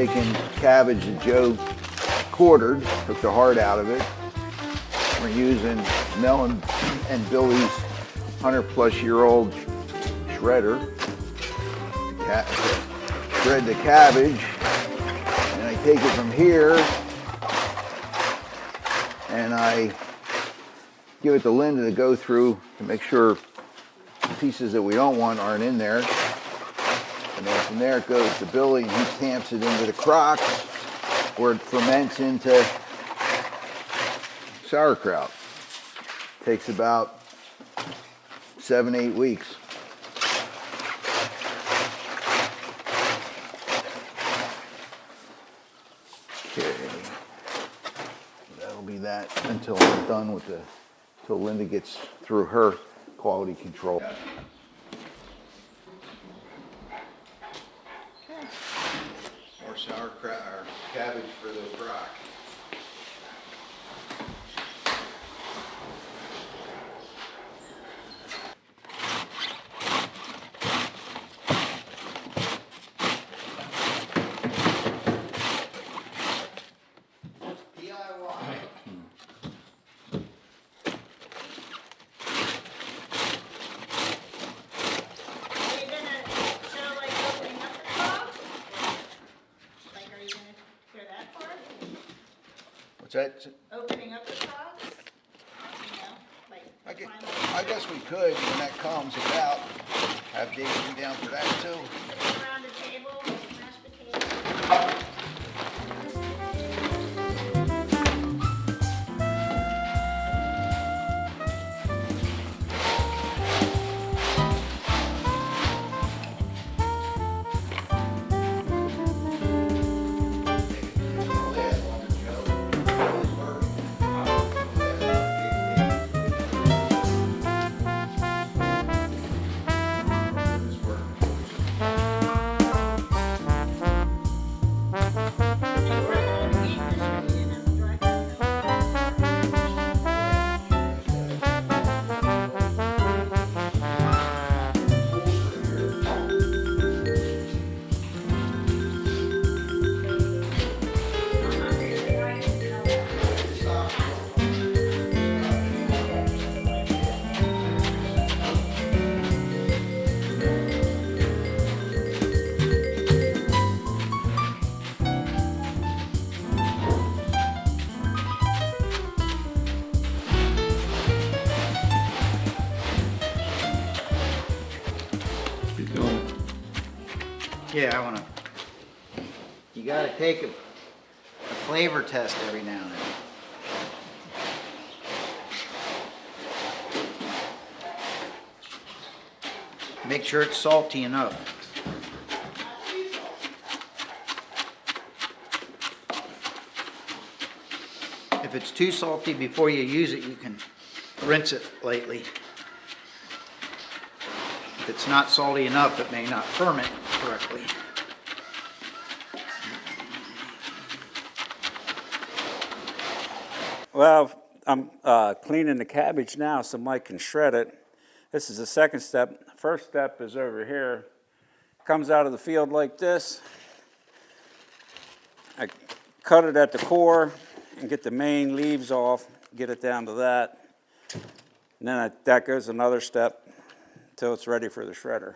taking cabbage that Joe quartered, took the heart out of it. We're using Mel and Billy's 100-plus-year-old shredder to shred the cabbage. And I take it from here and I give it to Linda to go through to make sure the pieces that we don't want aren't in there. And then from there it goes to Billy and he tamps it into the crocks where it ferments into sauerkraut. Takes about 7-8 weeks. Okay, that'll be that until I'm done with until Linda gets through her quality control. More sauerkraut or cabbage for the crock. What's that? Opening up the crocks? I guess we could when that comes about. Have Dave come down for that too. Around the table, mashed potatoes. Yeah, I want to. You got to take a flavor test every now and then. Make sure it's salty enough. If it's too salty before you use it, you can rinse it lightly. If it's not salty enough, it may not ferment correctly. Well, I'm cleaning the cabbage now so Mike can shred it. This is the second step. First step is over here. Comes out of the field like this. I cut it at the core and get the main leaves off, get it down to that. And then that goes another step until it's ready for the shredder.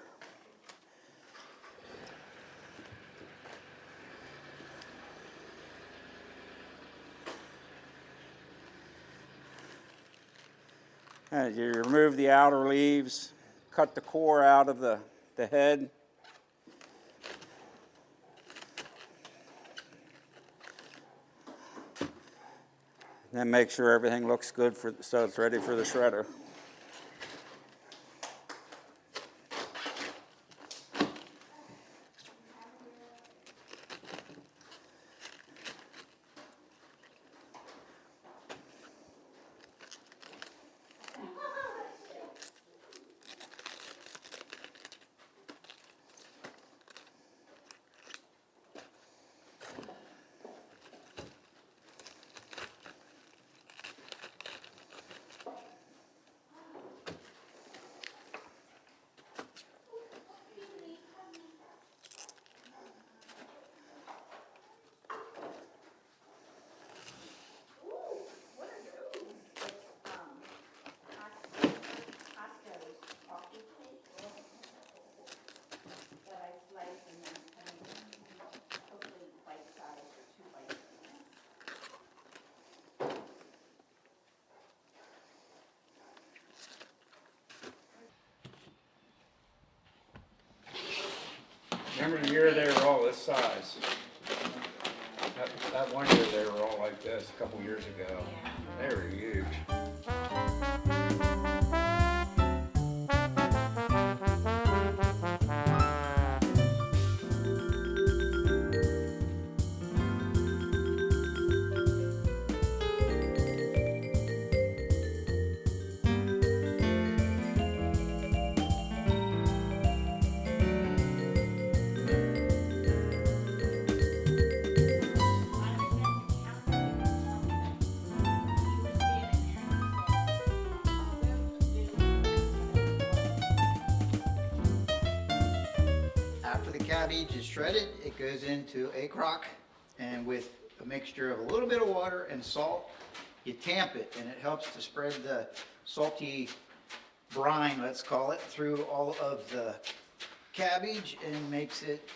And you remove the outer leaves, cut the core out of the head. Then make sure everything looks good so it's ready for the shredder. Remember the year they were all this size? That one year they were all like this, a couple years ago. They were huge. After the cabbage is shredded, it goes into a crock, and with a mixture of a little bit of water and salt, you tamp it, and it helps to spread the salty brine, let's call it, through all of the cabbage and makes it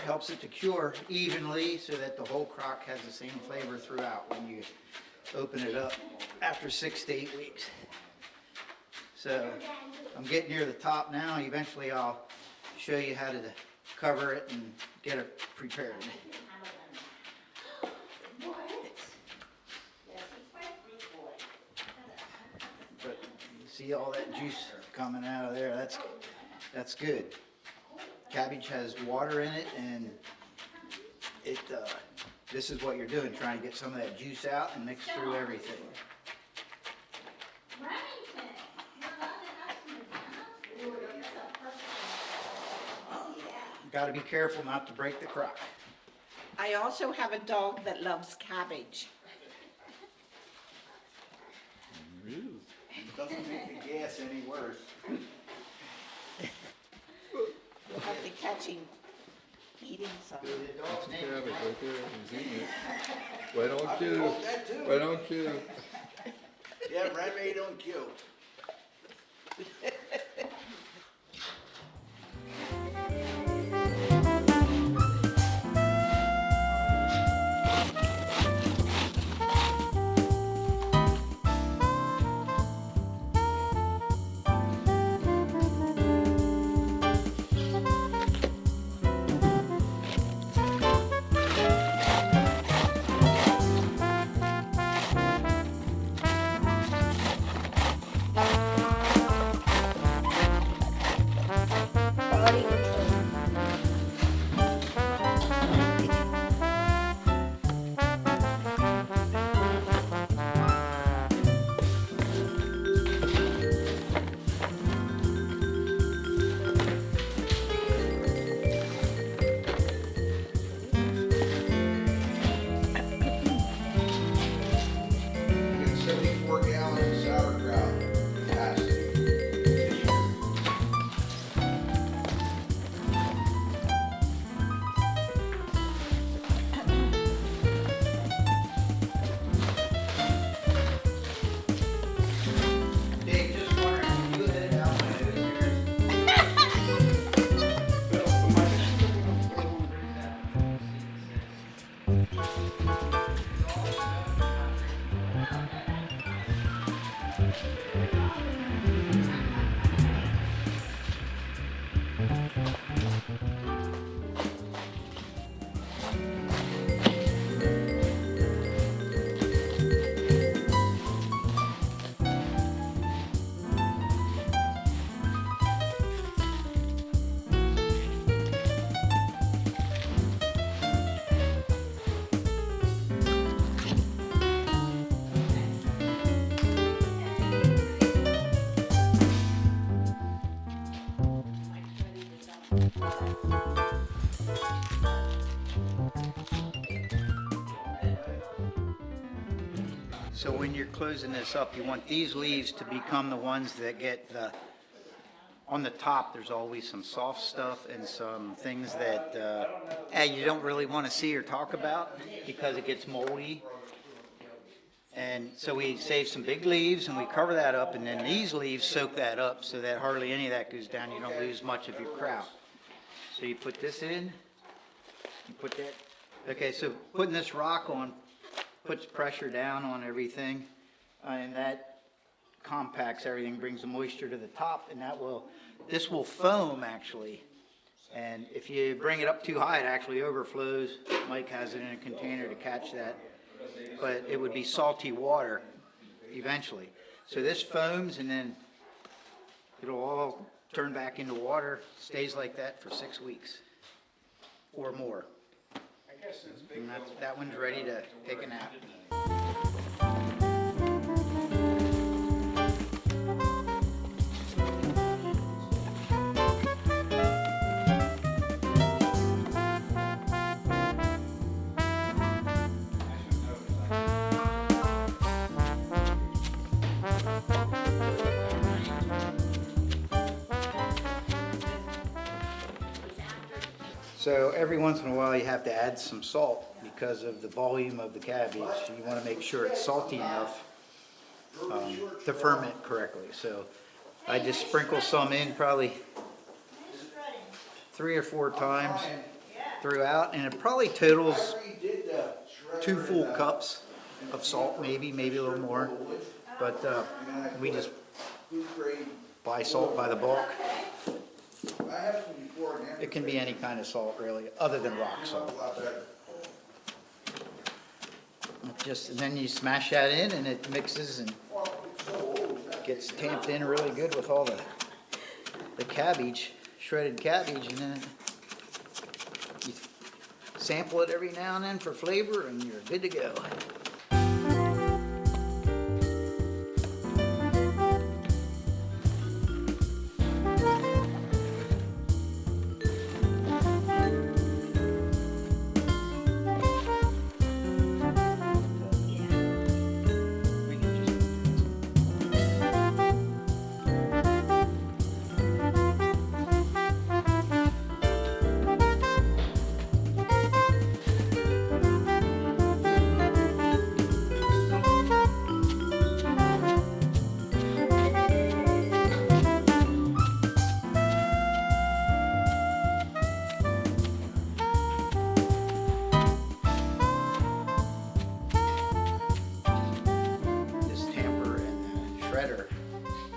helps it to cure evenly so that the whole crock has the same flavor throughout when you open it up after 6 to 8 weeks. So I'm getting near the top now. Eventually I'll show you how to cover it and get it prepared. But you see all that juice coming out of there, that's good. Cabbage has water in it, and this is what you're doing, trying to get some of that juice out and mix through everything. Got to be careful not to break the crock. I also have a dog that loves cabbage. Doesn't make the gas any worse. You'll have to catch him eating some. The dog's name Cabbage right there, he's eating it. Why don't you? Why don't you? Yeah, right, Ray, don't kill. Get 74 gallons of sauerkraut capacity this year. Dave, just wondering, you hit it out my nose here. So when you're closing this up, you want these leaves to become the ones that get on the top, there's always some soft stuff and some things that you don't really want to see or talk about because it gets moldy. And so we save some big leaves and we cover that up, and then these leaves soak that up so that hardly any of that goes down. You don't lose much of your kraut. So you put this in, you put that. Okay, so putting this rock on puts pressure down on everything, and that compacts everything, brings the moisture to the top, and this will foam actually, And if you bring it up too high, it actually overflows. Mike has it in a container to catch that. But it would be salty water eventually. So this foams and then it'll all turn back into water, stays like that for 6 weeks or more. And that one's ready to take a nap. So every once in a while you have to add some salt because of the volume of the cabbage. You want to make sure it's salty enough to ferment correctly. So I just sprinkle some in probably 3 or 4 times throughout, and it probably totals 2 full cups of salt, maybe a little more. But we just buy salt by the bulk. It can be any kind of salt really, other than rock salt. And then you smash that in and it mixes and gets tamped in really good with all the cabbage, shredded cabbage, and then you sample it every now and then for flavor and you're good to go.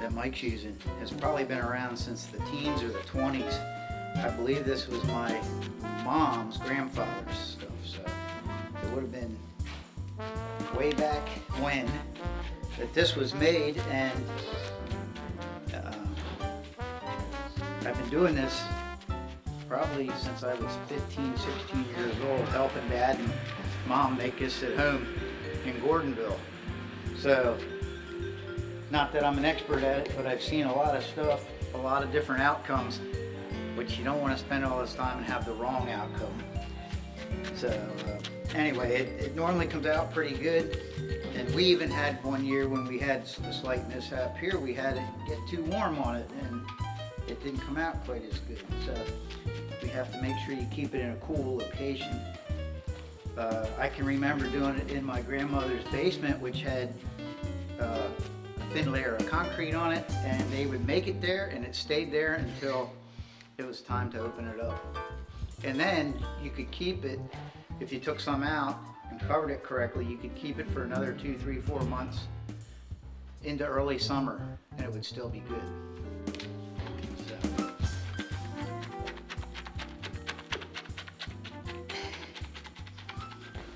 That Mike's using has probably been around since the teens or the 20s. I believe this was my mom's grandfather's stuff, so it would have been way back when that this was made, and I've been doing this probably since I was 15, 16 years old, helping Dad and Mom make this at home in Gordonville. So, not that I'm an expert at it, but I've seen a lot of stuff, a lot of different outcomes, which you don't want to spend all this time and have the wrong outcome. So anyway, it normally comes out pretty good. And we even had one year when we had a slight mishap here, we had it get too warm on it and it didn't come out quite as good. So we have to make sure you keep it in a cool location. I can remember doing it in my grandmother's basement, which had a thin layer of concrete on it, and they would make it there and it stayed there until it was time to open it up. And then you could keep it, if you took some out and covered it correctly, you could keep it for another 2, 3, 4 months into early summer and it would still be good. So.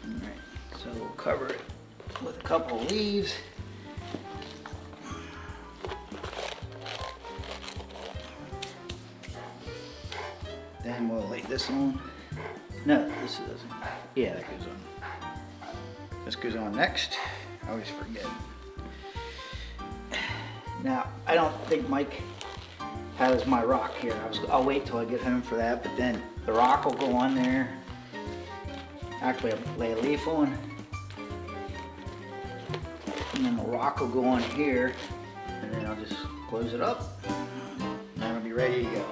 Alright, so we'll cover it with a couple of leaves. Then we'll lay this on. No, this doesn't. Yeah, that goes on. This goes on next. I always forget. Now, I don't think Mike has my rock here. I'll wait till I get home for that, but then the rock will go on there. Actually, I'll lay a leaf on. And then the rock will go on here. And then I'll just close it up. And that'll be ready to go.